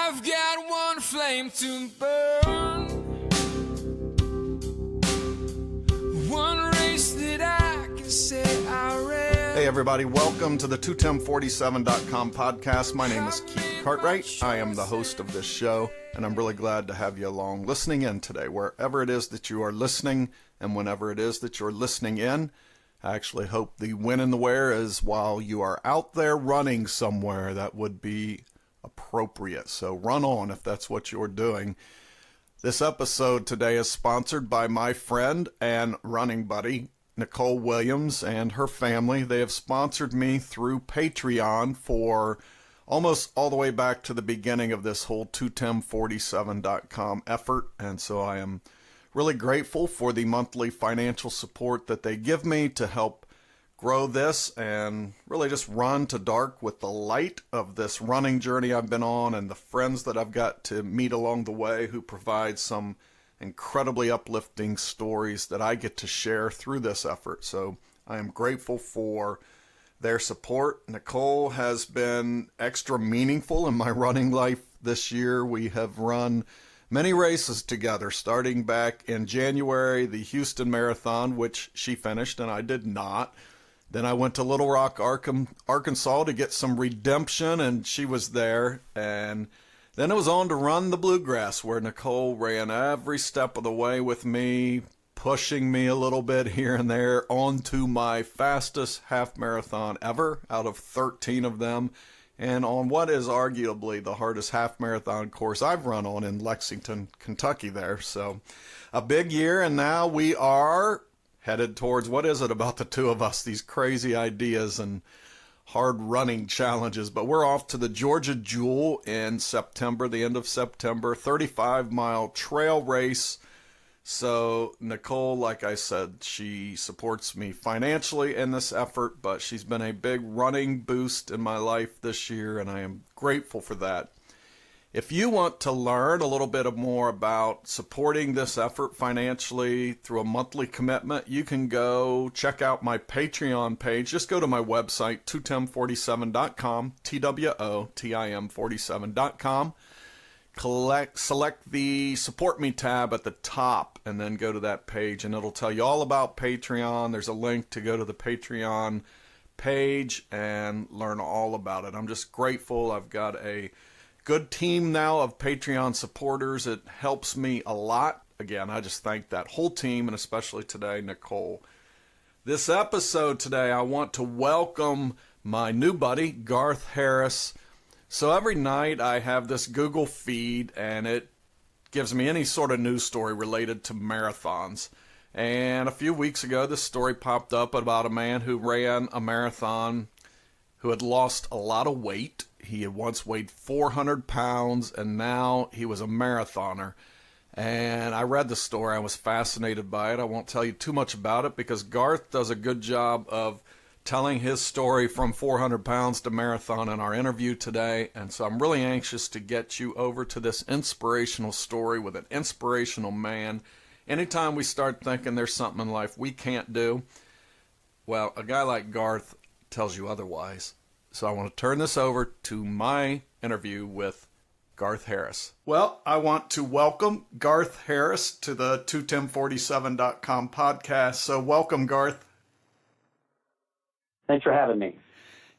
I've got one flame to burn, one race that I can say I ran. Hey everybody, welcome to the 21047.com podcast. My name is Keith Cartwright. I am the host of this show, and I'm really glad to have you along listening in today, wherever it is that you are listening and whenever it is that you're listening in. I actually hope the when and the where is while you are out there running somewhere. That would be appropriate. So run on if that's what you're doing. This episode today is sponsored by my friend and running buddy, Nicole Williams, and her family. They have sponsored me through Patreon for almost all the way back to the beginning of this whole 21047.com effort. And so I am really grateful for the monthly financial support that they give me to help grow this and really just run to dark with the light of this running journey I've been on and the friends that I've got to meet along the way who provide some incredibly uplifting stories that I get to share through this effort. So I am grateful for their support. Nicole has been extra meaningful in my running life this year. We have run many races together, starting back in January, the Houston Marathon, which she finished and I did not. Then I went to Little Rock, Arkansas to get some redemption, and she was there. And then it was on to run the Bluegrass, where Nicole ran every step of the way with me, pushing me a little bit here and there onto my fastest half marathon ever out of 13 of them. And on what is arguably the hardest half marathon course I've run on in Lexington, Kentucky there. So a big year, and now we are headed towards, what is it about the two of us, these crazy ideas and hard running challenges. But we're off to the Georgia Jewel in September, the end of September, 35-mile trail race. So Nicole, like I said, she supports me financially in this effort, but she's been a big running boost in my life this year, and I am grateful for that. If you want to learn a little bit more about supporting this effort financially through a monthly commitment, you can go check out my Patreon page. Just go to my website, 21047.com, TWOTIM47.com. Select the Support Me tab at the top and then go to that page, and it'll tell you all about Patreon. There's a link to go to the Patreon page and learn all about it. I'm just grateful. I've got a good team now of Patreon supporters. It helps me a lot. Again, I just thank that whole team, and especially today, Nicole. This episode today, I want to welcome my new buddy, Garth Harris. So every night I have this Google feed, and it gives me any sort of news story related to marathons. And a few weeks ago, this story popped up about a man who ran a marathon who had lost a lot of weight. He had once weighed 400 pounds, and now he was a marathoner. And I read the story. I was fascinated by it. I won't tell you too much about it because Garth does a good job of telling his story from 400 pounds to marathon in our interview today. And so I'm really anxious to get you over to this inspirational story with an inspirational man. Anytime we start thinking there's something in life we can't do, well, a guy like Garth tells you otherwise. So I want to turn this over to my interview with Garth Harris. Well, I want to welcome Garth Harris to the 21047.com podcast. So welcome, Garth. Thanks for having me.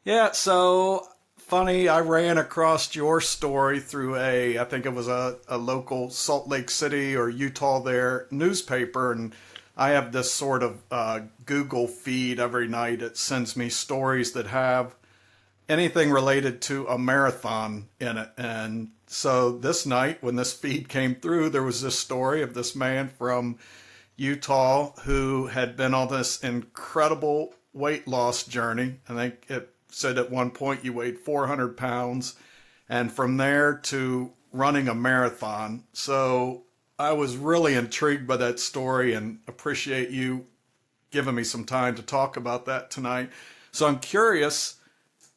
Yeah, so funny, I ran across your story through I think it was a local Salt Lake City or Utah there newspaper, and I have this sort of Google feed every night. It sends me stories that have anything related to a marathon in it. And so this night, when this feed came through, there was this story of this man from Utah who had been on this incredible weight loss journey. I think it said at one point you weighed 400 pounds, and from there to running a marathon. So I was really intrigued by that story and appreciate you giving me some time to talk about that tonight. So I'm curious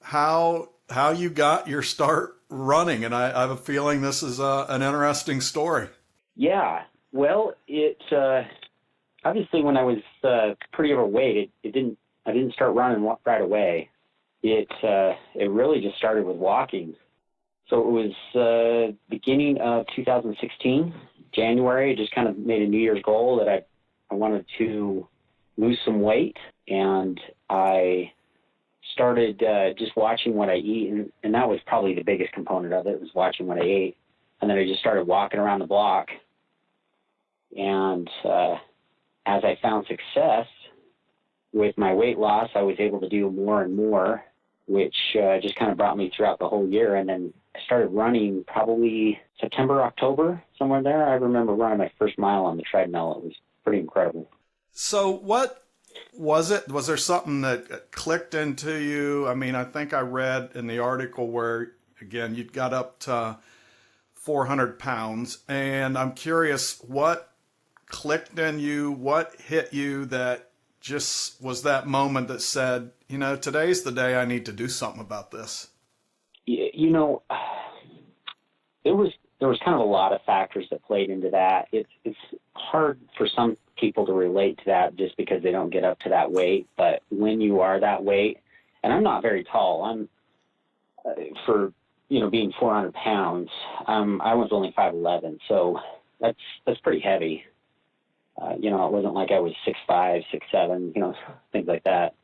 how you got your start running, and I have a feeling this is an interesting story. Yeah, well, it obviously when I was pretty overweight, I didn't start running right away. It really just started with walking. So it was beginning of 2016, January. I just kind of made a New Year's goal that I wanted to lose some weight, and I started just watching what I eat, and that was probably the biggest component of it, was watching what I ate. And then I just started walking around the block, and as I found success with my weight loss, I was able to do more and more, which just kind of brought me throughout the whole year. And then I started running probably September, October, somewhere there. I remember running my first mile on the treadmill. It was pretty incredible. So what was it? Was there something that clicked into you? I mean, I think I read in the article where, again, you got up to 400 pounds, and I'm curious what clicked in you, what hit you that just was that moment that said, today's the day I need to do something about this? There was kind of a lot of factors that played into that. It's hard for some people to relate to that just because they don't get up to that weight. But when you are that weight, and I'm not very tall, I'm for being 400 pounds, I was only 5'11", so that's pretty heavy. It wasn't like I was 6'5", 6'7", things like that.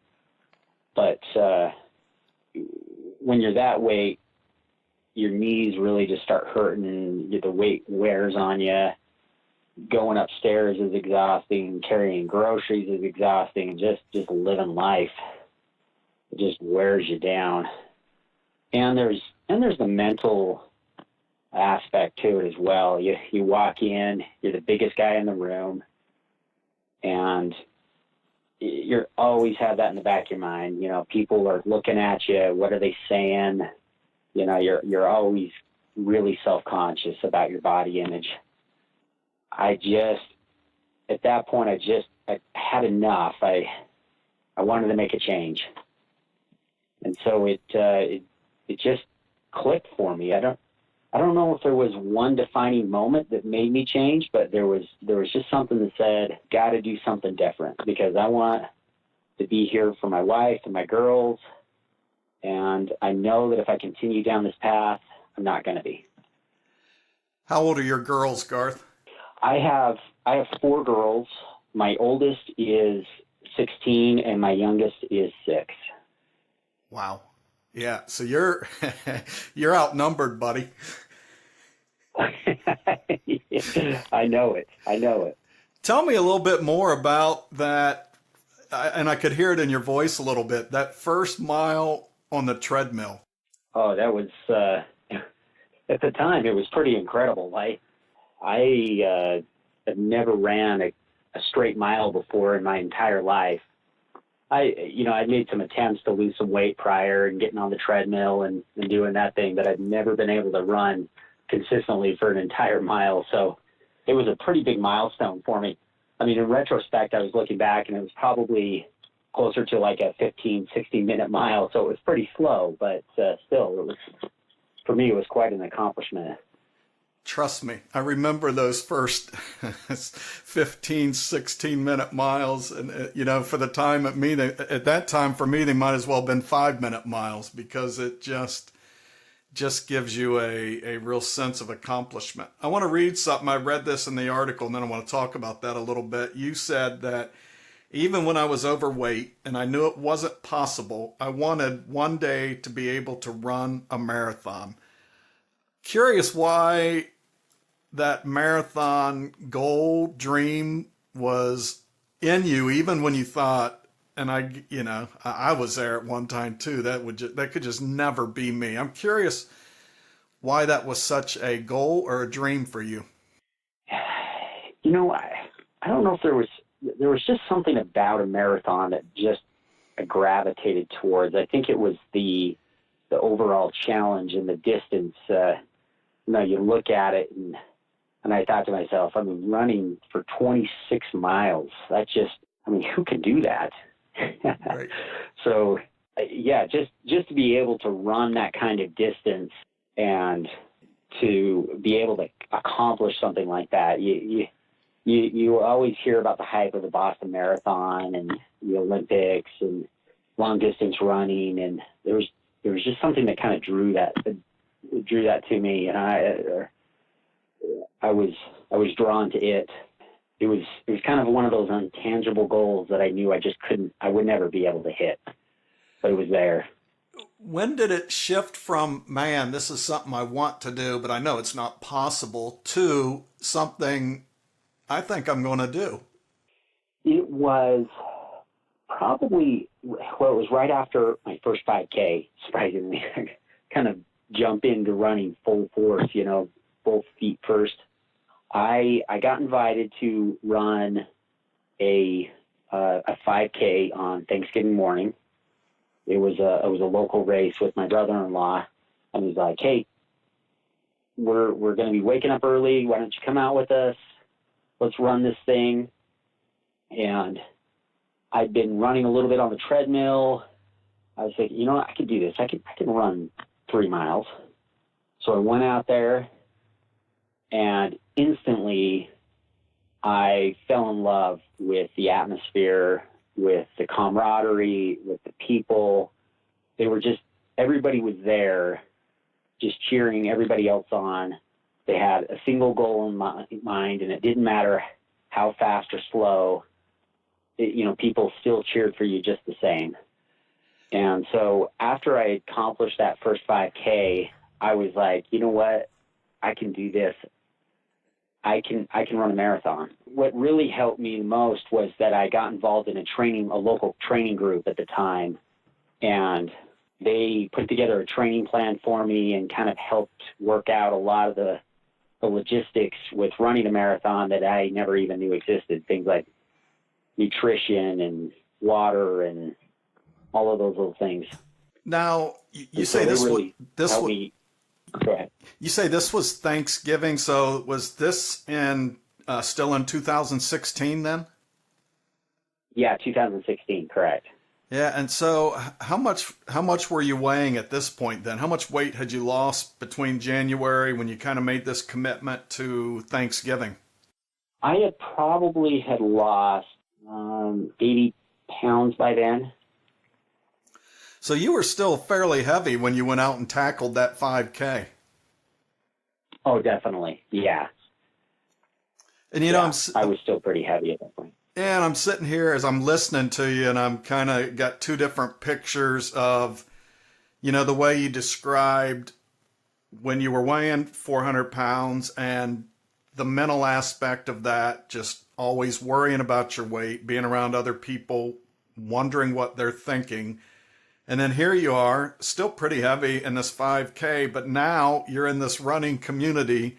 But when you're that weight, your knees really just start hurting, and the weight wears on you. Going upstairs is exhausting. Carrying groceries is exhausting. And just living life, it just wears you down. And there's the mental aspect to it as well. You walk in, you're the biggest guy in the room, and you always have that in the back of your mind. People are looking at you. What are they saying? You're always really self-conscious about your body image. At that point, I had enough. I wanted to make a change. And so it just clicked for me. I don't know if there was one defining moment that made me change, but there was just something that said, got to do something different, because I want to be here for my wife and my girls. And I know that if I continue down this path, I'm not going to be. How old are your girls, Garth? I have 4 girls. My oldest is 16 and my youngest is 6. Wow. Yeah. So you're outnumbered, buddy. I know it. Tell me a little bit more about that. And I could hear it in your voice a little bit. That first mile on the treadmill. Oh, that was, at the time, it was pretty incredible. I have never ran a straight mile before in my entire life. I'd made some attempts to lose some weight prior and getting on the treadmill and doing that thing, but I'd never been able to run consistently for an entire mile. So it was a pretty big milestone for me. I mean, in retrospect, I was looking back and it was probably closer to like a 15, 16-minute mile. So it was pretty slow, but still, for me, it was quite an accomplishment. Trust me, I remember those first 15, 16-minute miles. And, for the time at that time, for me, they might as well have been 5-minute miles, because it just gives you a real sense of accomplishment. I want to read something. I read this in the article, and then I want to talk about that a little bit. You said that even when I was overweight and I knew it wasn't possible, I wanted one day to be able to run a marathon. Curious why that marathon goal, dream was in you, even when you thought, and I was there at one time too, that could just never be me. I'm curious why that was such a goal or a dream for you. I don't know if there was just something about a marathon that just I gravitated towards. I think it was the overall challenge and the distance. You look at it and I thought to myself, running for 26 miles. Who can do that? Right. So, just to be able to run that kind of distance and to be able to accomplish something like that. You always hear about the hype of the Boston Marathon and the Olympics and long distance running, and there was just something that kind of drew that drew that to me, and I was drawn to it. It was kind of one of those intangible goals that I knew I would never be able to hit, but it was there. When did it shift from, man, this is something I want to do, but I know it's not possible, to something I think I'm going to do? It was probably, well, it was right after my first 5K, surprisingly. Kind of jump into running full force, both feet first. I got invited to run a 5K on Thanksgiving morning. It was a local race with my brother-in-law, and he's like, "Hey, we're going to be waking up early. Why don't you come out with us? Let's run this thing." And I'd been running a little bit on the treadmill. I was thinking, I could do this. I can run 3 miles. So I went out there, and instantly I fell in love with the atmosphere, with the camaraderie, with the people. They were everybody was there just cheering everybody else on. They had a single goal in mind, and it didn't matter how fast or slow. People still cheered for you just the same. And so after I accomplished that first 5K, I was like, you know what? I can do this. I can run a marathon. What really helped me the most was that I got involved in a local training group at the time, and they put together a training plan for me and kind of helped work out a lot of the logistics with running a marathon that I never even knew existed. Things like nutrition and water and all of those little things. Now, you say this really was Go ahead. You say this was Thanksgiving, so was this still in 2016 then? Yeah, 2016, correct. Yeah, and so how much were you weighing at this point then? How much weight had you lost between January when you kind of made this commitment to Thanksgiving? I had lost 80 pounds by then. So you were still fairly heavy when you went out and tackled that 5K. Oh, definitely. Yeah. And I was still pretty heavy at that point. And I'm sitting here as I'm listening to you, and I'm kind of got two different pictures of, the way you described when you were weighing 400 pounds and the mental aspect of that, just always worrying about your weight, being around other people, wondering what they're thinking. And then here you are, still pretty heavy in this 5K, but now you're in this running community,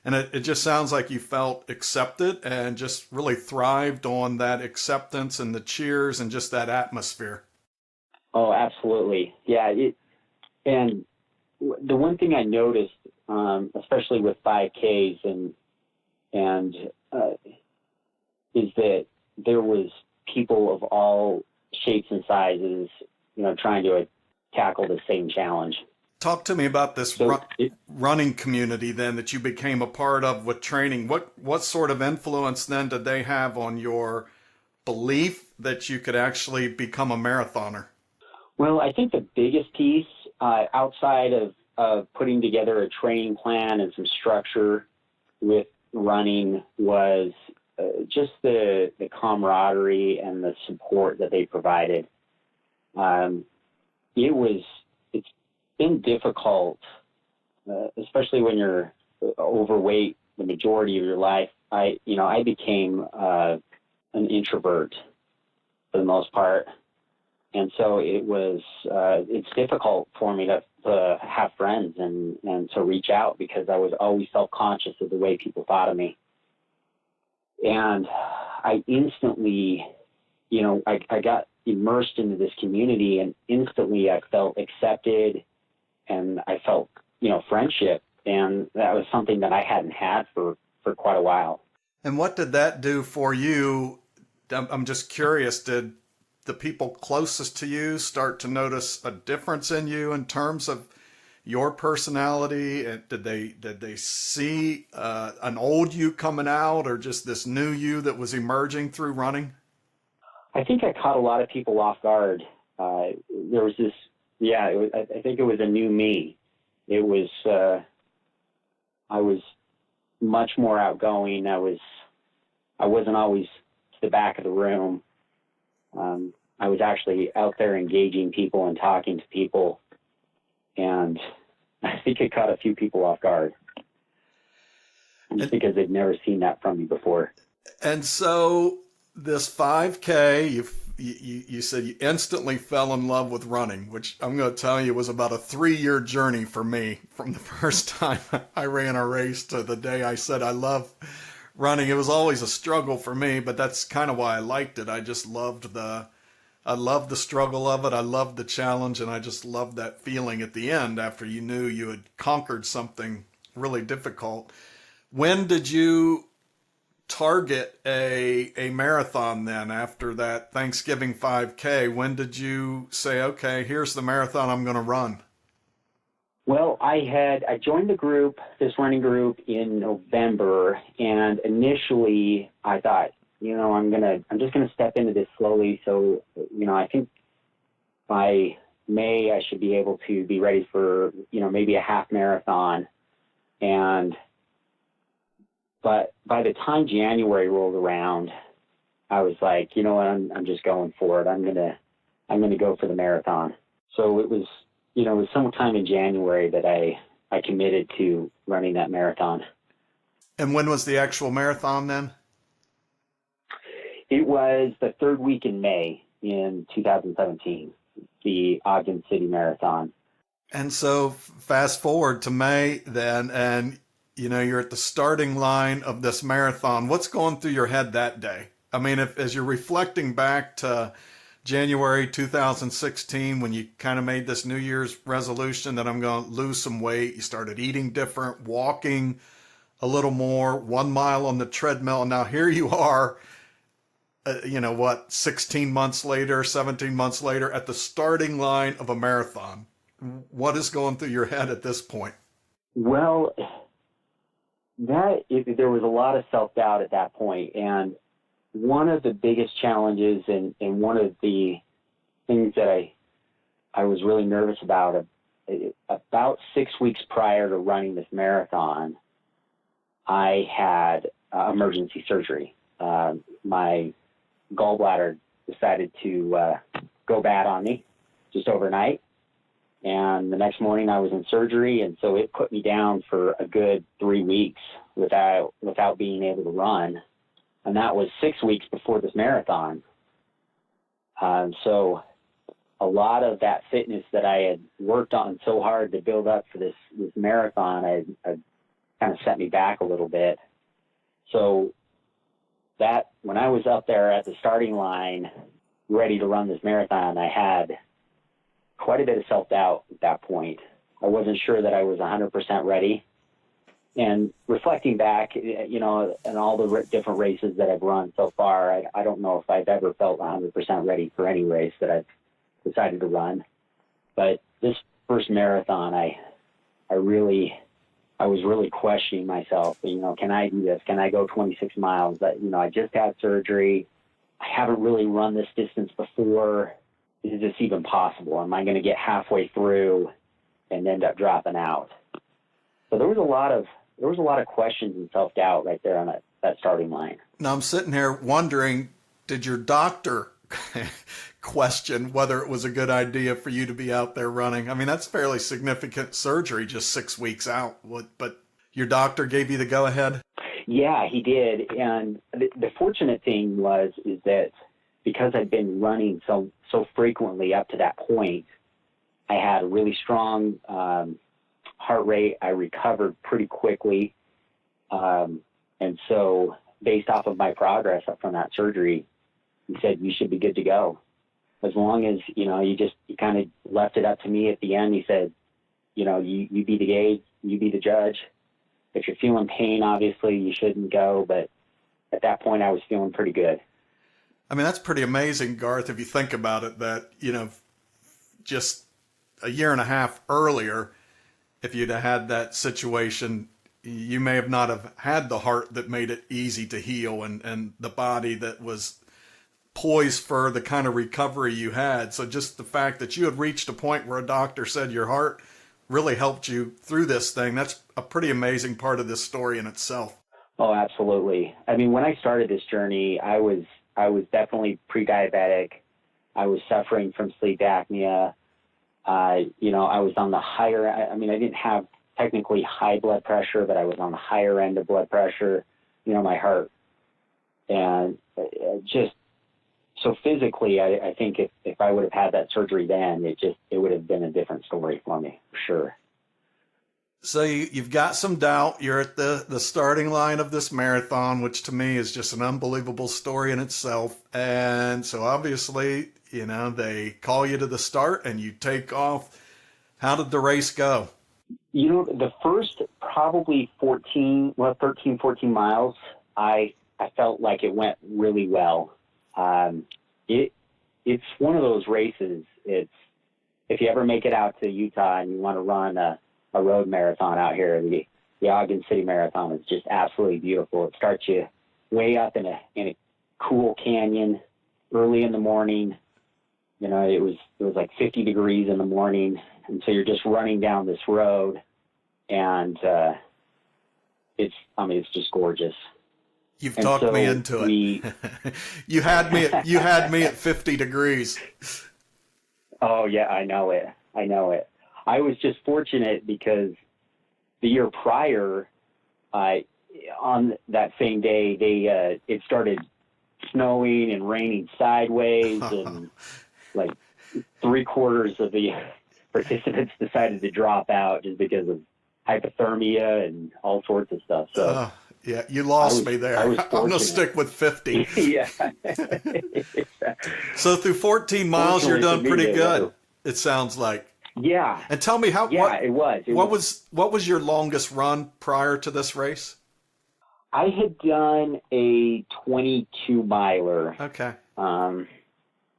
and it just sounds like you felt accepted and just really thrived on that acceptance and the cheers and just that atmosphere. Oh, absolutely. Yeah. And the one thing I noticed, especially with 5Ks is that there was people of all shapes and sizes, trying to tackle the same challenge. Talk to me about this running community then that you became a part of with training. What sort of influence then did they have on your belief that you could actually become a marathoner? Well, I think the biggest piece, outside of putting together a training plan and some structure with running, was just the camaraderie and the support that they provided. It's been difficult, especially when you're overweight the majority of your life. I became an introvert for the most part, and so it's difficult for me to have friends and to reach out, because I was always self-conscious of the way people thought of me. And I instantly, I got immersed into this community, and instantly I felt accepted, and I felt, friendship. And that was something that I hadn't had for quite a while. And what did that do for you? I'm just curious, did the people closest to you start to notice a difference in you in terms of your personality? And did they see an old you coming out, or just this new you that was emerging through running? I think I caught a lot of people off guard. There was this, I think it was a new me. it was, I was much more outgoing. I wasn't always to the back of the room. I was actually out there engaging people and talking to people, and I think it caught a few people off guard, just because they'd never seen that from me before. And so this 5K, you said you instantly fell in love with running, which I'm going to tell you was about a 3-year journey for me from the first time I ran a race to the day I said I love running. It was always a struggle for me, but that's kind of why I liked it. I just loved the struggle of it. I loved the challenge, and I just loved that feeling at the end after you knew you had conquered something really difficult. When did you target a marathon then after that Thanksgiving 5K? When did you say, okay, here's the marathon I'm going to run? Well, I joined this running group in November, and initially I thought, I'm just gonna step into this slowly. So, I think by May I should be able to be ready for, maybe a half marathon. But by the time January rolled around, I was like, you know what, I'm just going for it. I'm gonna go for the marathon. So it was sometime in January that I committed to running that marathon. And when was the actual marathon then? It was the third week in May in 2017, the Ogden City Marathon. And so fast forward to May then, and you're at the starting line of this marathon. What's going through your head that day? I mean, as you're reflecting back to January 2016, when you kind of made this New Year's resolution that I'm going to lose some weight, you started eating different, walking a little more, 1 mile on the treadmill. Now here you are, 16 months later, 17 months later, at the starting line of a marathon. What is going through your head at this point? Well, there was a lot of self-doubt at that point. And one of the biggest challenges and one of the things that I was really nervous about 6 weeks prior to running this marathon, I had emergency surgery. My gallbladder decided to go bad on me just overnight. And the next morning I was in surgery, and so it put me down for a good 3 weeks without being able to run. And that was 6 weeks before this marathon. So a lot of that fitness that I had worked on so hard to build up for this marathon, I kind of set me back a little bit. So that when I was up there at the starting line, ready to run this marathon, I had quite a bit of self-doubt at that point. I wasn't sure that I was 100% ready. And reflecting back, and all the different races that I've run so far, I don't know if I've ever felt 100% ready for any race that I've decided to run. But this first marathon, I was really questioning myself. Can I do this? Can I go 26 miles? I just had surgery. I haven't really run this distance before. Is this even possible? Am I going to get halfway through and end up dropping out? So there was a lot of questions and self-doubt right there on that starting line. Now I'm sitting here wondering, did your doctor question whether it was a good idea for you to be out there running? I mean, that's fairly significant surgery just 6 weeks out. But your doctor gave you the go-ahead? Yeah, he did. And the fortunate thing is that because I'd been running so frequently up to that point, I had a really strong heart rate. I recovered pretty quickly. And so based off of my progress from that surgery, he said, you should be good to go. As long as, you kind of left it up to me at the end. He said, you be the gauge, you be the judge. If you're feeling pain, obviously you shouldn't go. But at that point I was feeling pretty good. I mean, that's pretty amazing, Garth, if you think about it, that, just a year and a half earlier, if you'd have had that situation, you may have not have had the heart that made it easy to heal and the body that was poised for the kind of recovery you had. So just the fact that you had reached a point where a doctor said your heart really helped you through this thing. That's a pretty amazing part of this story in itself. Oh, absolutely. I mean, when I started this journey, I was definitely pre-diabetic. I was suffering from sleep apnea. I was on the higher, I didn't have technically high blood pressure, but I was on the higher end of blood pressure, my heart. And just, so physically, I think if I would have had that surgery then, it would have been a different story for me, for sure. So you've got some doubt. You're at the starting line of this marathon, which to me is just an unbelievable story in itself. And so obviously, they call you to the start and you take off. How did the race go? The first probably 13, 14 miles, I felt like it went really well. It's one of those races. If you ever make it out to Utah and you want to run a road marathon out here, the Ogden City Marathon is just absolutely beautiful. It starts you way up in a cool canyon early in the morning. It was like 50 degrees in the morning, and so you're just running down this road, and it's just gorgeous. You've talked me into it. You had me at 50 degrees. Oh yeah, I know it. I was just fortunate because the year prior, on that same day, it started snowing and raining sideways, and like 3/4 of the participants decided to drop out just because of hypothermia and all sorts of stuff. So yeah, you lost me there. I'm going to stick with 50. Yeah. So through 14 miles, you're done pretty good. It sounds like. Yeah. And tell me it was. What was your longest run prior to this race? I had done a 22 miler. Okay.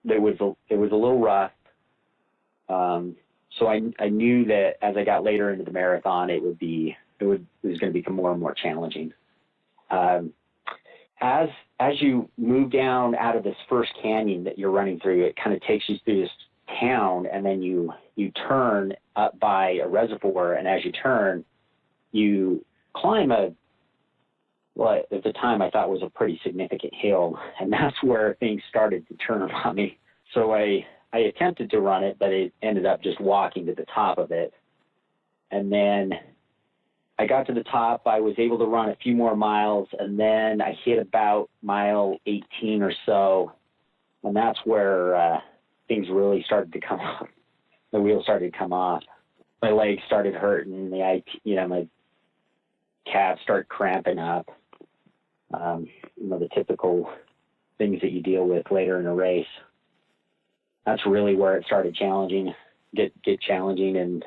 It was a little rough. So I knew that as I got later into the marathon, it was going to become more and more challenging. As you move down out of this first canyon that you're running through, it kind of takes you through this town, and then you turn up by a reservoir, and as you turn, you climb what at the time I thought was a pretty significant hill, and that's where things started to turn on me. So I attempted to run it, but it ended up just walking to the top of it. And then I got to the top. I was able to run a few more miles, and then I hit about mile 18 or so, and that's where things really started to come off. The wheels started to come off. My legs started hurting. My calves started cramping up. The typical things that you deal with later in a race. That's really where it started get challenging, and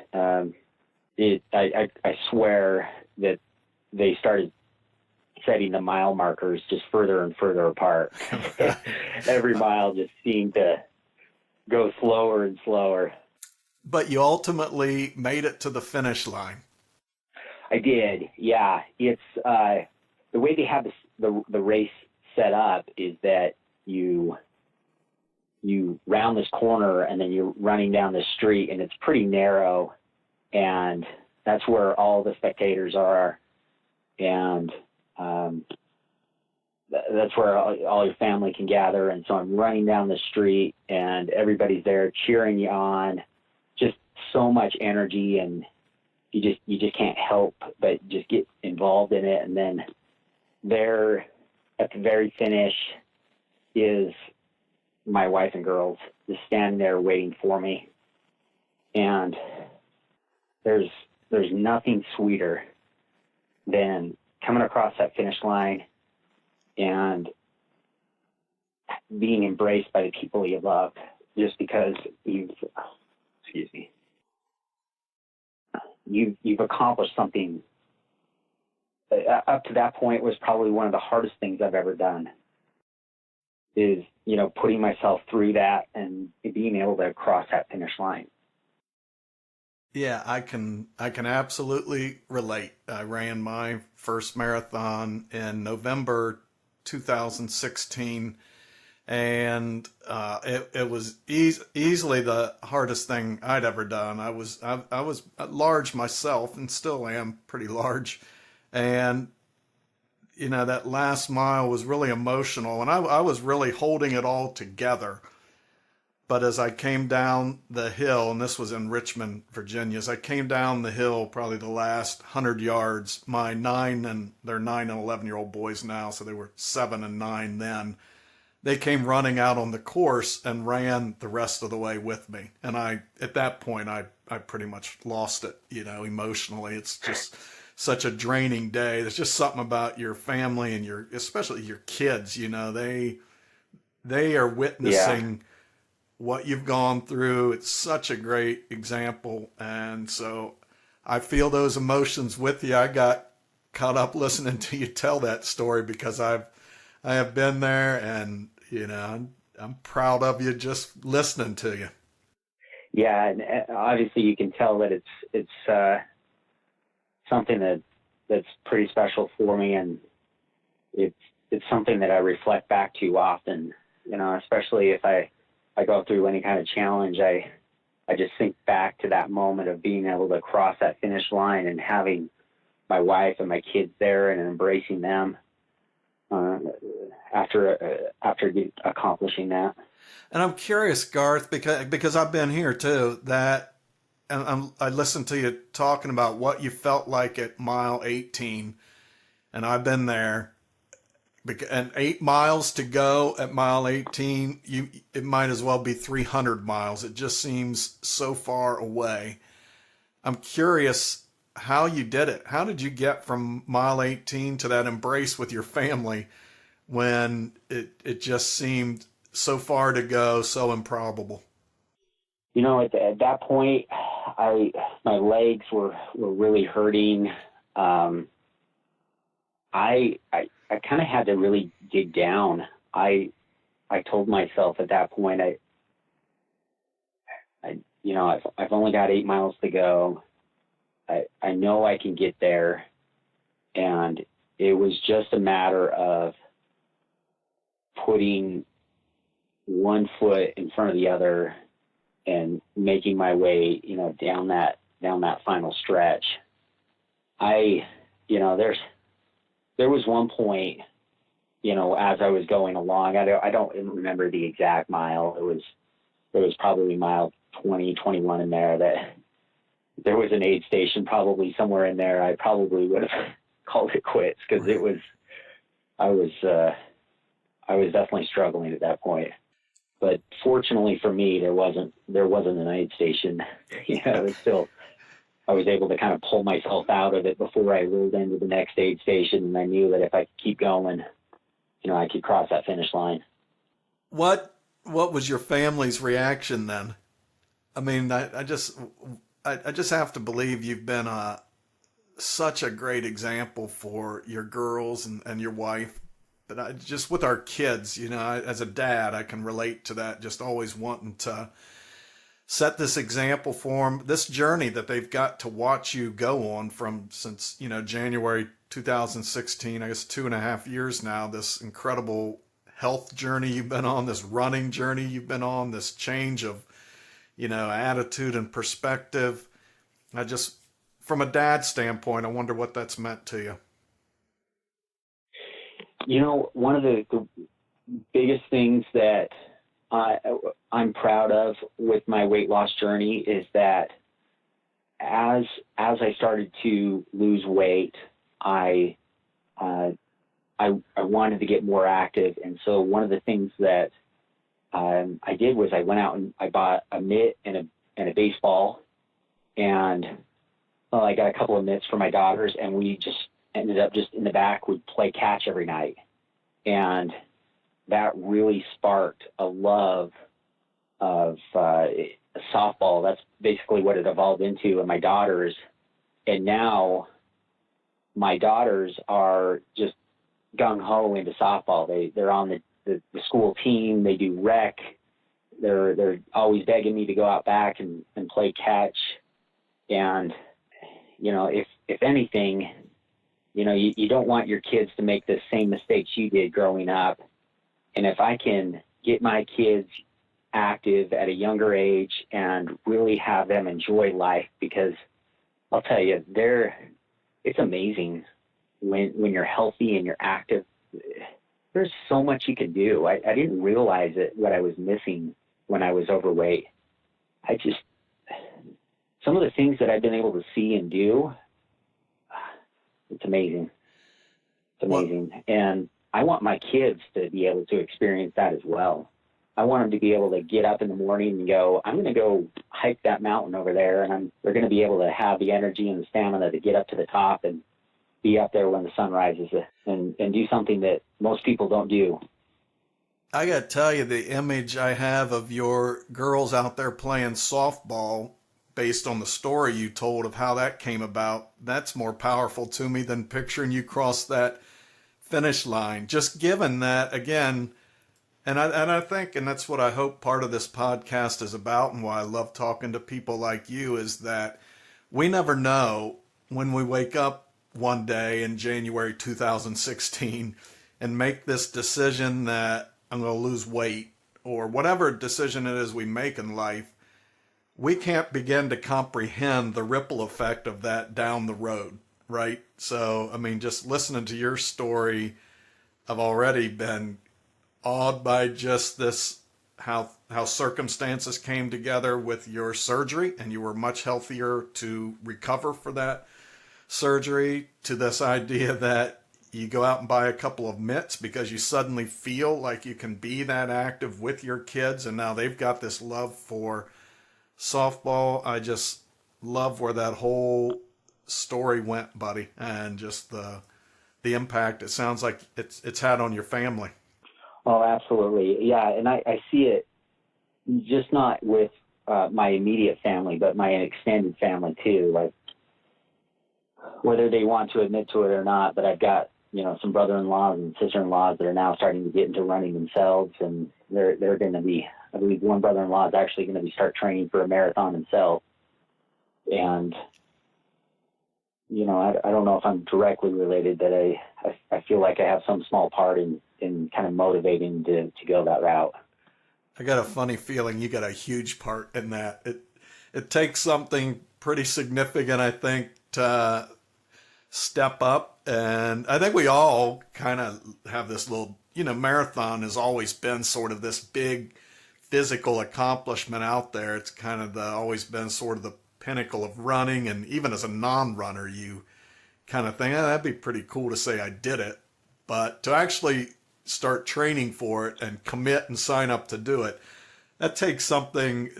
I swear that they started setting the mile markers just further and further apart. Every mile just seemed to go slower and slower. But you ultimately made it to the finish line. I did, yeah. It's the way they have the race set up is that you round this corner and then you're running down the street, and it's pretty narrow, and that's where all the spectators are, and that's where all your family can gather. And so I'm running down the street, and everybody's there cheering you on, just so much energy, and you just can't help but just get involved in it. And then there at the very finish is my wife and girls just standing there waiting for me. And there's nothing sweeter than coming across that finish line and being embraced by the people you love, just because you've accomplished something. Up to that point was probably one of the hardest things I've ever done, is, putting myself through that and being able to cross that finish line. Yeah, I can absolutely relate. I ran my first marathon in November 2016, And it was easily the hardest thing I'd ever done. I was large myself, and still am pretty large, and that last mile was really emotional, and I was really holding it all together. But as I came down the hill, and this was in Richmond, Virginia, as I came down the hill, probably the last 100 yards, my they're 9 and 11-year-old boys now, so they were 7 and 9 then. They came running out on the course and ran the rest of the way with me. And at that point, I pretty much lost it, emotionally. It's just such a draining day. There's just something about your family and especially your kids, they are witnessing what you've gone through. It's such a great example. And so I feel those emotions with you. I got caught up listening to you tell that story because I have been there, and I'm proud of you just listening to you. Yeah, and obviously you can tell that it's something that's pretty special for me, and it's something that I reflect back to often. Especially if I go through any kind of challenge, I just think back to that moment of being able to cross that finish line and having my wife and my kids there and embracing them. After accomplishing that. And I'm curious, Garth, because I've been here too, and I listened to you talking about what you felt like at mile 18, and I've been there, and 8 miles to go at mile 18, it might as well be 300 miles. It just seems so far away. I'm curious how you did it. How did you get from mile 18 to that embrace with your family when it just seemed so far to go, so improbable? At that point, my legs were really hurting. I kind of had to really dig down. I told myself at that point, I've only got 8 miles to go. I know I can get there, and it was just a matter of putting one foot in front of the other and making my way, down that final stretch. There was one point, as I was going along, I don't remember the exact mile. It was probably mile 20, 21 in there that there was an aid station probably somewhere in there. I probably would have called it quits because I was definitely struggling at that point. But fortunately for me, there wasn't an aid station. It was still, I was able to kind of pull myself out of it before I rolled into the next aid station, and I knew that if I could keep going, I could cross that finish line. What was your family's reaction then? I mean, I just have to believe you've been such a great example for your girls and your wife. But just with our kids, as a dad, I can relate to that, just always wanting to set this example for them, this journey that they've got to watch you go on since January 2016, I guess 2.5 years now, this incredible health journey you've been on, this running journey you've been on, this change of, attitude and perspective. From a dad standpoint, I wonder what that's meant to you. One of the biggest things that I'm proud of with my weight loss journey is that as I started to lose weight, I wanted to get more active. And so one of the things that I did was I went out and I bought a mitt and a baseball, and I got a couple of mitts for my daughters, and we just ended up just in the back, we'd play catch every night. And that really sparked a love of softball. That's basically what it evolved into. And my daughters, and now my daughters are just gung-ho into softball. They're on the school team. They do rec. They're always begging me to go out back and play catch. And, if anything, you don't want your kids to make the same mistakes you did growing up. And if I can get my kids active at a younger age and really have them enjoy life, because I'll tell you, it's amazing when you're healthy and you're active. There's so much you can do. I didn't realize what I was missing when I was overweight. Some of the things that I've been able to see and do, it's amazing. It's amazing. Well, and I want my kids to be able to experience that as well. I want them to be able to get up in the morning and go, I'm going to go hike that mountain over there, and they're going to be able to have the energy and the stamina to get up to the top and be up there when the sun rises and do something that most people don't do. I got to tell you, the image I have of your girls out there playing softball, based on the story you told of how that came about, that's more powerful to me than picturing you cross that finish line. Just given that, again, and I think, and that's what I hope part of this podcast is about, and why I love talking to people like you, is that we never know when we wake up one day in January 2016 and make this decision that I'm going to lose weight, or whatever decision it is we make in life. We can't begin to comprehend the ripple effect of that down the road, right? So, I mean, just listening to your story, I've already been awed by just this, how circumstances came together with your surgery, and you were much healthier to recover for that surgery, to this idea that you go out and buy a couple of mitts because you suddenly feel like you can be that active with your kids, and now they've got this love for softball. I just love where that whole story went, buddy, and just the impact it sounds like it's had on your family. Oh, absolutely. Yeah, and I see it just not with my immediate family, but my extended family too. Like, whether they want to admit to it or not, but I've got, some brother-in-laws and sister-in-laws that are now starting to get into running themselves, and they're going to be, I believe one brother-in-law is actually going to start training for a marathon himself. And, I don't know if I'm directly related, but I feel like I have some small part in kind of motivating to go that route. I got a funny feeling you got a huge part in that. It takes something pretty significant, I think, to step up. And I think we all kind of have this little, marathon has always been sort of this big physical accomplishment out there. It's kind of always been sort of the pinnacle of running. And even as a non-runner, you kind of think, that'd be pretty cool to say I did it. But to actually start training for it and commit and sign up to do it, that takes something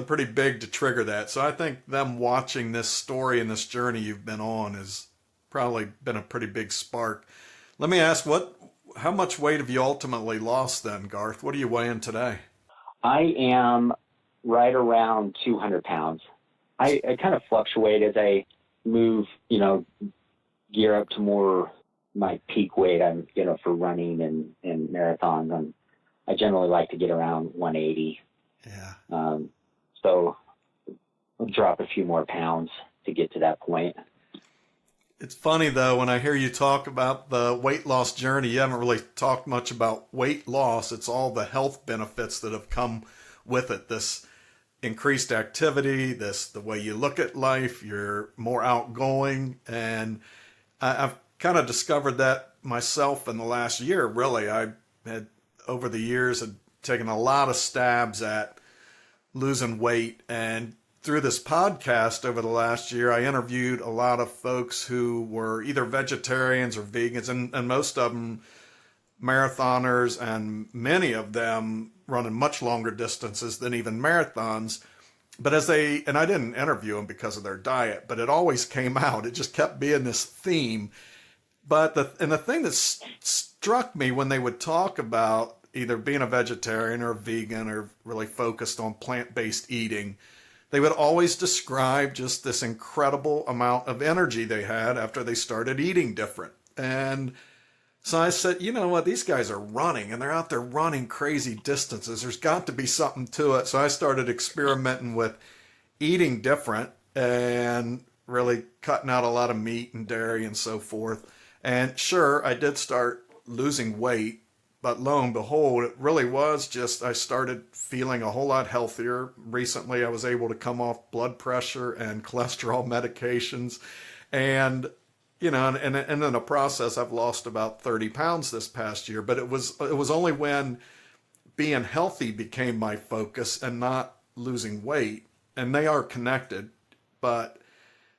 pretty big to trigger that. So I think them watching this story and this journey you've been on has probably been a pretty big spark. Let me ask, how much weight have you ultimately lost then, Garth? What are you weighing today? I am right around 200 pounds. I kind of fluctuate as I move, gear up to more my peak weight. I'm, for running and marathons. I generally like to get around 180. Yeah. So I'll drop a few more pounds to get to that point. It's funny, though, when I hear you talk about the weight loss journey, you haven't really talked much about weight loss. It's all the health benefits that have come with it. This increased activity, the way you look at life, you're more outgoing. And I've kind of discovered that myself in the last year, really. I had, over the years, had taken a lot of stabs at losing weight, and through this podcast over the last year, I interviewed a lot of folks who were either vegetarians or vegans, and most of them marathoners, and many of them running much longer distances than even marathons. But and I didn't interview them because of their diet, but it always came out. It just kept being this theme. But the thing that struck me when they would talk about either being a vegetarian or a vegan or really focused on plant-based eating, they would always describe just this incredible amount of energy they had after they started eating different. And so I said, you know what, these guys are running, and they're out there running crazy distances. There's got to be something to it. So I started experimenting with eating different and really cutting out a lot of meat and dairy and so forth. And sure, I did start losing weight, But lo and behold, it really was just, I started feeling a whole lot healthier. Recently, I was able to come off blood pressure and cholesterol medications. And, you know, and in the process, I've lost about 30 pounds this past year. But it was only when being healthy became my focus and not losing weight. And they are connected. But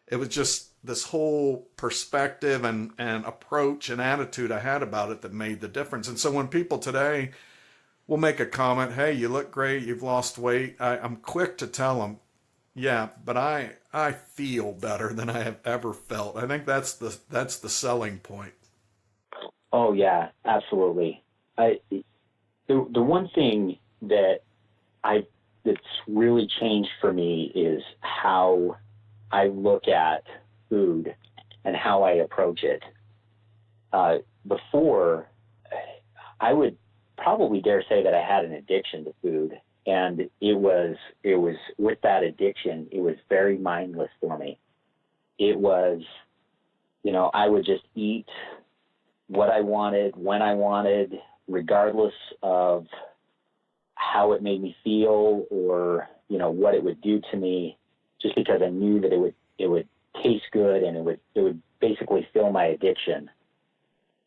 it was just this whole perspective and approach and attitude I had about it that made the difference. And so when people today will make a comment, hey, you look great, you've lost weight, I'm quick to tell them, yeah, but I feel better than I have ever felt. I think that's the selling point. Oh yeah, absolutely. The one thing that's really changed for me is how I look at food and how I approach it. Before, I would probably dare say that I had an addiction to food, and it was with that addiction, it was very mindless for me. It was, you know, I would just eat what I wanted, when I wanted, regardless of how it made me feel or, you know, what it would do to me, just because I knew that it would taste good and it would basically fill my addiction.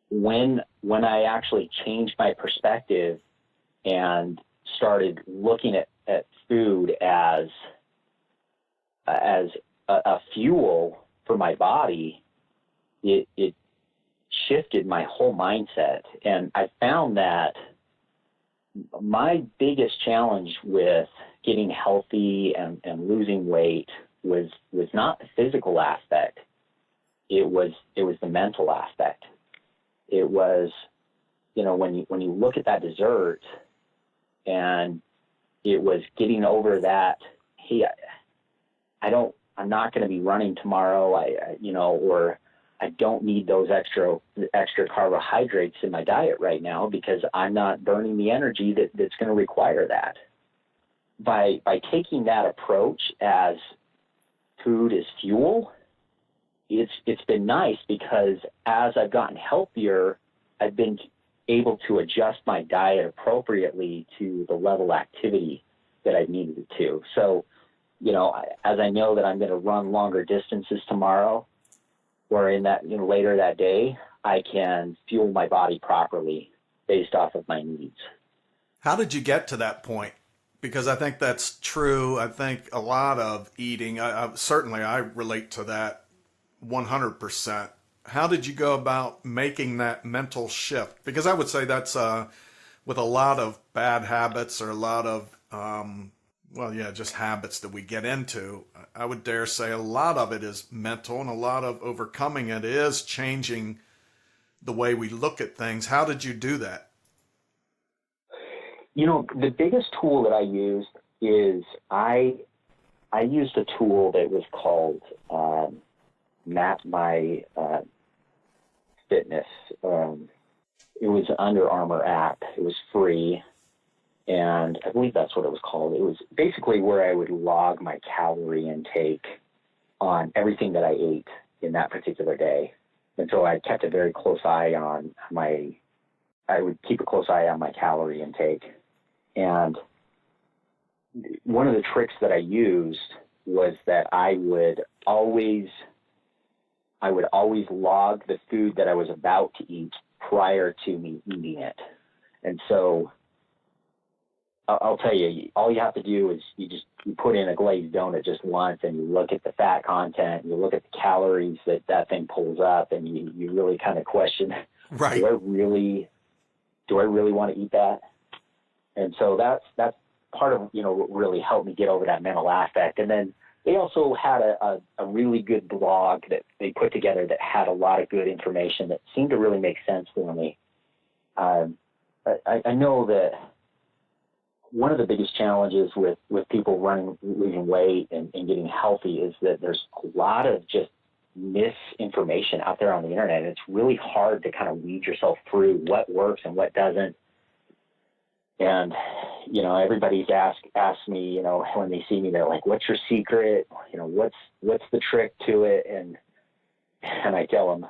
When I actually changed my perspective and started looking at food as a fuel for my body, it shifted my whole mindset. And I found that my biggest challenge with getting healthy and losing weight was not the physical aspect. It was the mental aspect. It was, you know, when you look at that dessert, and it was getting over that, hey, I'm not going to be running tomorrow, or I don't need those extra carbohydrates in my diet right now because I'm not burning the energy that's going to require that. By taking that approach as food is fuel, it's been nice because as I've gotten healthier, I've been able to adjust my diet appropriately to the level of activity that I needed it to. So, you know, as I know that I'm going to run longer distances tomorrow or in that, you know, later that day, I can fuel my body properly based off of my needs. How did you get to that point? Because I think that's true. I think a lot of eating, certainly I relate to that 100%. How did you go about making that mental shift? Because I would say that's with a lot of bad habits or a lot of, just habits that we get into. I would dare say a lot of it is mental, and a lot of overcoming it is changing the way we look at things. How did you do that? You know, the biggest tool that I used is I used a tool that was called Map My Fitness. It was an Under Armour app. It was free, and I believe that's what it was called. It was basically where I would log my calorie intake on everything that I ate in that particular day. And so I kept a very close eye on I would keep a close eye on my calorie intake. And one of the tricks that I used was that I would always log the food that I was about to eat prior to me eating it. And so I'll tell you, all you have to do is you put in a glazed donut just once, and you look at the fat content, you look at the calories that thing pulls up, and you really kind of question, right, do I really want to eat that? And so that's part of, you know, what really helped me get over that mental aspect. And then they also had a really good blog that they put together that had a lot of good information that seemed to really make sense for me. I know that one of the biggest challenges with people losing weight and getting healthy is that there's a lot of just misinformation out there on the internet. And it's really hard to kind of weed yourself through what works and what doesn't. And, you know, everybody's asked me, you know, when they see me, they're like, what's your secret? You know, what's the trick to it? And I tell them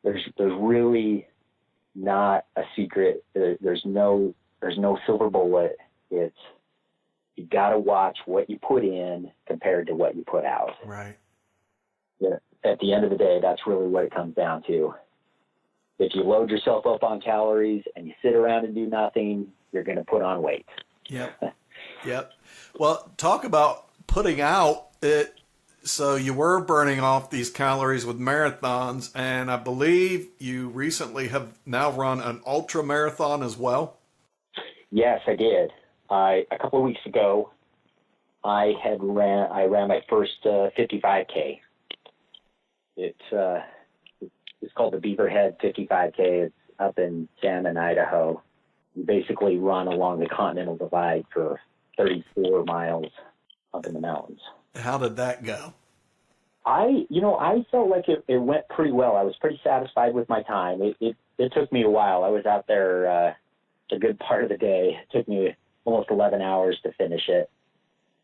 there's really not a secret. There's no silver bullet. It's, you got to watch what you put in compared to what you put out. Right. Yeah. At the end of the day, that's really what it comes down to. If you load yourself up on calories and you sit around and do nothing, you're going to put on weight. Yep. Yep. Well, talk about putting out it. So you were burning off these calories with marathons, and I believe you recently have now run an ultra marathon as well. Yes, I did. A couple of weeks ago, I ran my first 55K. It's called the Beaverhead 55K. It's up in Salmon, Idaho. You basically run along the Continental Divide for 34 miles up in the mountains. How did that go? I felt like it went pretty well. I was pretty satisfied with my time. It took me a while. I was out there a good part of the day. It took me almost 11 hours to finish it.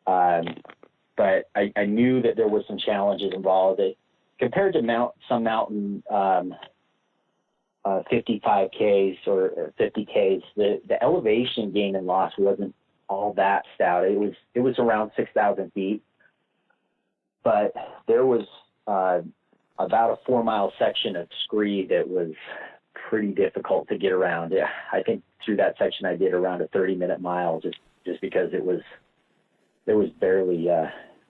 But I knew that there were some challenges involved. Compared to some mountain 55Ks or 50Ks, the elevation gain and loss wasn't all that stout. It was around 6,000 feet, but there was about a 4-mile section of scree that was pretty difficult to get around. I think through that section I did around a 30-minute mile just because there was barely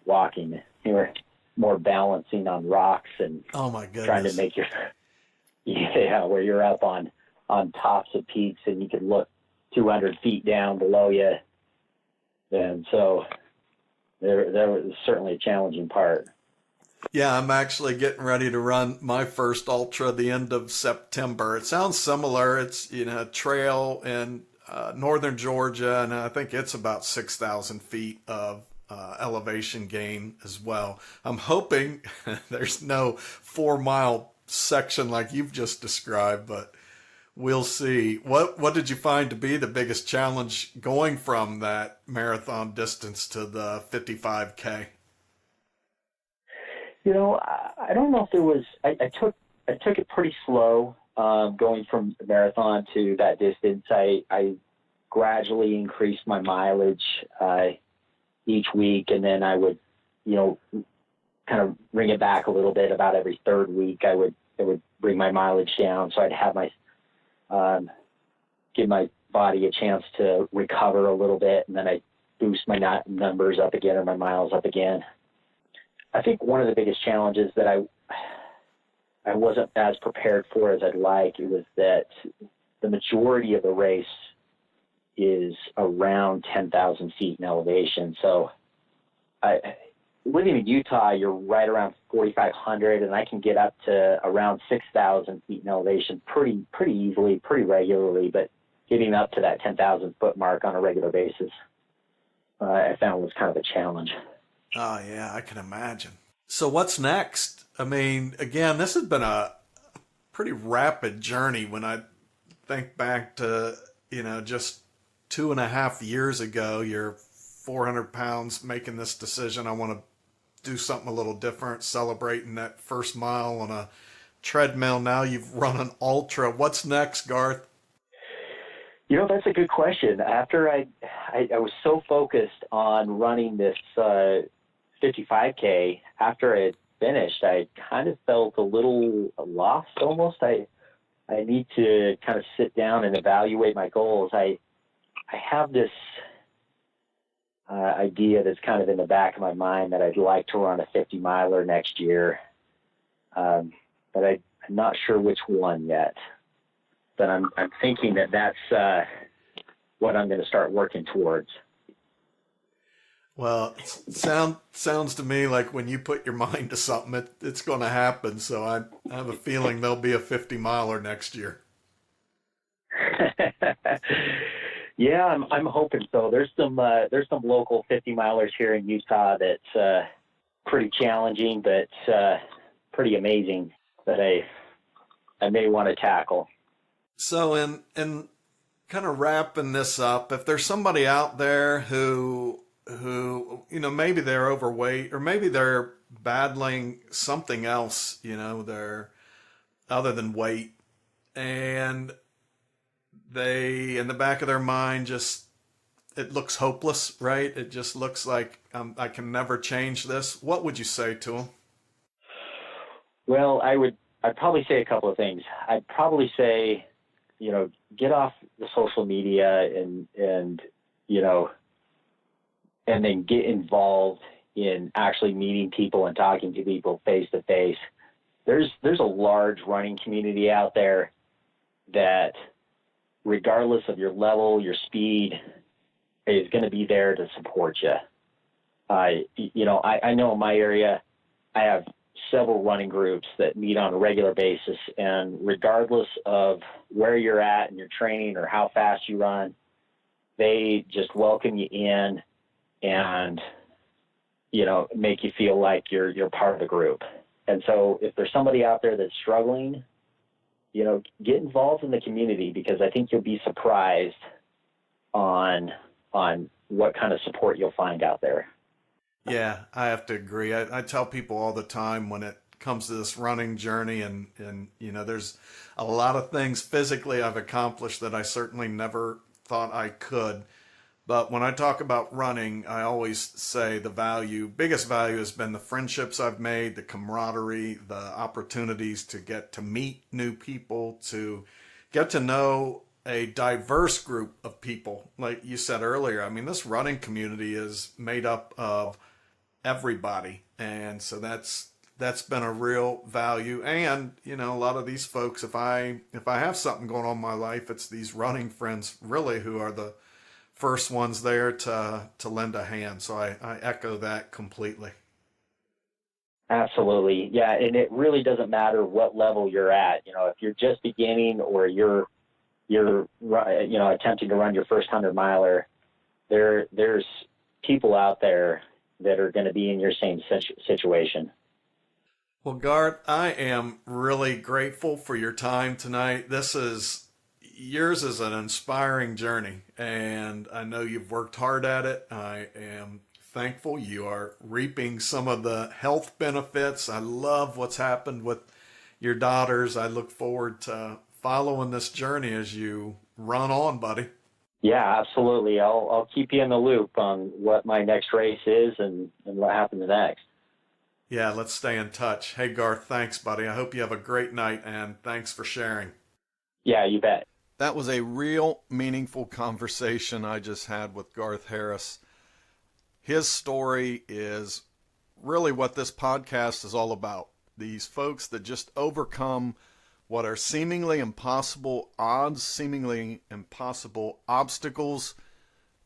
walking. You were more balancing on rocks and oh my goodness, trying to make where you're up on tops of peaks and you can look 200 feet down below you. And so there was certainly a challenging part. Yeah, I'm actually getting ready to run my first ultra the end of September. It sounds similar. It's, a trail in northern Georgia, and I think it's about 6,000 feet of elevation gain as well. I'm hoping there's no 4-mile section like you've just described, but we'll see. What did you find to be the biggest challenge going from that marathon distance to the 55K? I don't know if there was. I took it pretty slow going from the marathon to that distance. I gradually increased my mileage each week, and then I would, kind of bring it back a little bit. About every third week, I would bring my mileage down, so I'd have give my body a chance to recover a little bit, and then I boost my numbers up again or my miles up again. I think one of the biggest challenges that I wasn't as prepared for as I'd like, it was that the majority of the race is around 10,000 feet in elevation. So living in Utah, you're right around 4,500, and I can get up to around 6,000 feet in elevation pretty easily, pretty regularly, but getting up to that 10,000 foot mark on a regular basis, I found was kind of a challenge. Oh, yeah, I can imagine. So what's next? I mean, again, this has been a pretty rapid journey when I think back to, just 2.5 years ago, you're 400 pounds making this decision. I want to do something a little different, celebrating that first mile on a treadmill. Now you've run an ultra. What's next, Garth? That's a good question. After I was so focused on running this 55K, after I had finished, I kind of felt a little lost almost. I need to kind of sit down and evaluate my goals. I have this idea that's kind of in the back of my mind that I'd like to run a 50 miler next year, but I'm not sure which one yet. But I'm thinking that's what I'm going to start working towards. Well, it sounds to me like when you put your mind to something, it's going to happen. So I have a feeling there'll be a 50 miler next year. Yeah, I'm hoping so. There's some local 50 milers here in Utah that's pretty challenging, but pretty amazing that I may want to tackle. So in kind of wrapping this up, if there's somebody out there who maybe they're overweight or maybe they're battling something else, they're other than weight, and they, in the back of their mind, just, it looks hopeless, right? It just looks like I can never change this. What would you say to them? Well, I'd probably say a couple of things. I'd probably say, get off the social media and then get involved in actually meeting people and talking to people face to face. There's a large running community out there that, regardless of your level, your speed, is going to be there to support you. I know in my area, I have several running groups that meet on a regular basis, and regardless of where you're at in your training or how fast you run, they just welcome you in and, make you feel like you're part of the group. And so if there's somebody out there that's struggling, get involved in the community, because I think you'll be surprised on what kind of support you'll find out there. Yeah, I have to agree. I tell people all the time when it comes to this running journey, and there's a lot of things physically I've accomplished that I certainly never thought I could. But when I talk about running, I always say the biggest value has been the friendships I've made, the camaraderie, the opportunities to get to meet new people, to get to know a diverse group of people. Like you said earlier, I mean, this running community is made up of everybody. And so that's been a real value. And, a lot of these folks, if I have something going on in my life, it's these running friends really who are the first ones there to lend a hand. So I echo that completely. Absolutely. Yeah. And it really doesn't matter what level you're at. If you're just beginning or you're attempting to run your first 100-miler, there's people out there that are going to be in your same situation. Well, Garth, I am really grateful for your time tonight. Yours is an inspiring journey, and I know you've worked hard at it. I am thankful you are reaping some of the health benefits. I love what's happened with your daughters. I look forward to following this journey as you run on, buddy. Yeah, absolutely. I'll keep you in the loop on what my next race is and what happens next. Yeah, let's stay in touch. Hey, Garth, thanks, buddy. I hope you have a great night, and thanks for sharing. Yeah, you bet. That was a real meaningful conversation I just had with Garth Harris. His story is really what this podcast is all about. These folks that just overcome what are seemingly impossible odds, seemingly impossible obstacles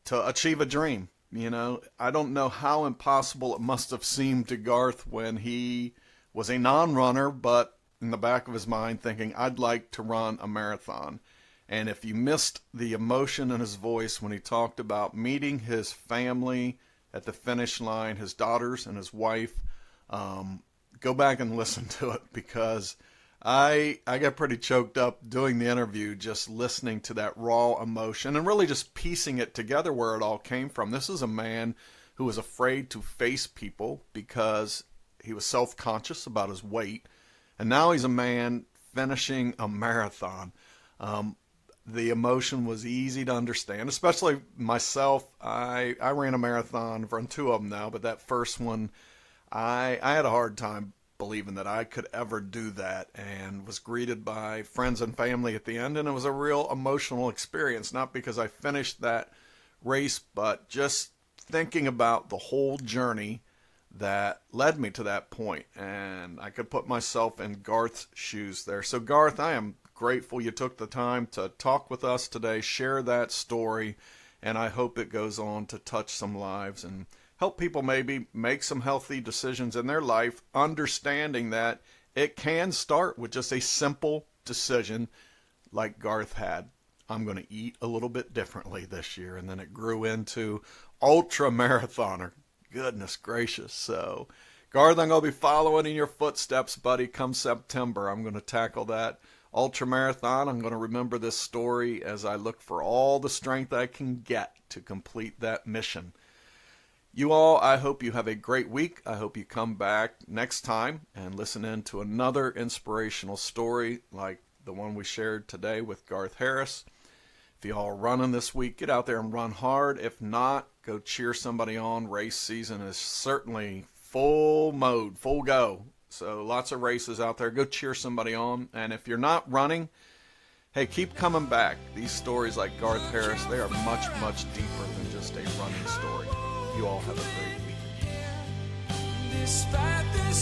to achieve a dream. I don't know how impossible it must have seemed to Garth when he was a non-runner, but in the back of his mind thinking, I'd like to run a marathon. And if you missed the emotion in his voice when he talked about meeting his family at the finish line, his daughters and his wife, go back and listen to it, because I got pretty choked up doing the interview, just listening to that raw emotion and really just piecing it together where it all came from. This is a man who was afraid to face people because he was self-conscious about his weight. And now he's a man finishing a marathon. The emotion was easy to understand, especially myself. I ran a marathon, I've run two of them now, but that first one, I had a hard time believing that I could ever do that, and was greeted by friends and family at the end, and it was a real emotional experience, not because I finished that race, but just thinking about the whole journey that led me to that point, and I could put myself in Garth's shoes there. So Garth, I am grateful you took the time to talk with us today, share that story, and I hope it goes on to touch some lives and help people maybe make some healthy decisions in their life, understanding that it can start with just a simple decision like Garth had. I'm going to eat a little bit differently this year, and then it grew into ultra marathoner. Goodness gracious. So Garth, I'm going to be following in your footsteps, buddy, come September. I'm going to tackle that ultra marathon. I'm going to remember this story as I look for all the strength I can get to complete that mission. You all, I hope you have a great week. I hope you come back next time and listen in to another inspirational story like the one we shared today with Garth Harris. If y'all are running this week, get out there and run hard. If not, go cheer somebody on. Race season is certainly full mode, full go. So lots of races out there. Go cheer somebody on. And if you're not running, hey, keep coming back. These stories like Garth Harris, they are much, much deeper than just a running story. You all have a great week. Despite the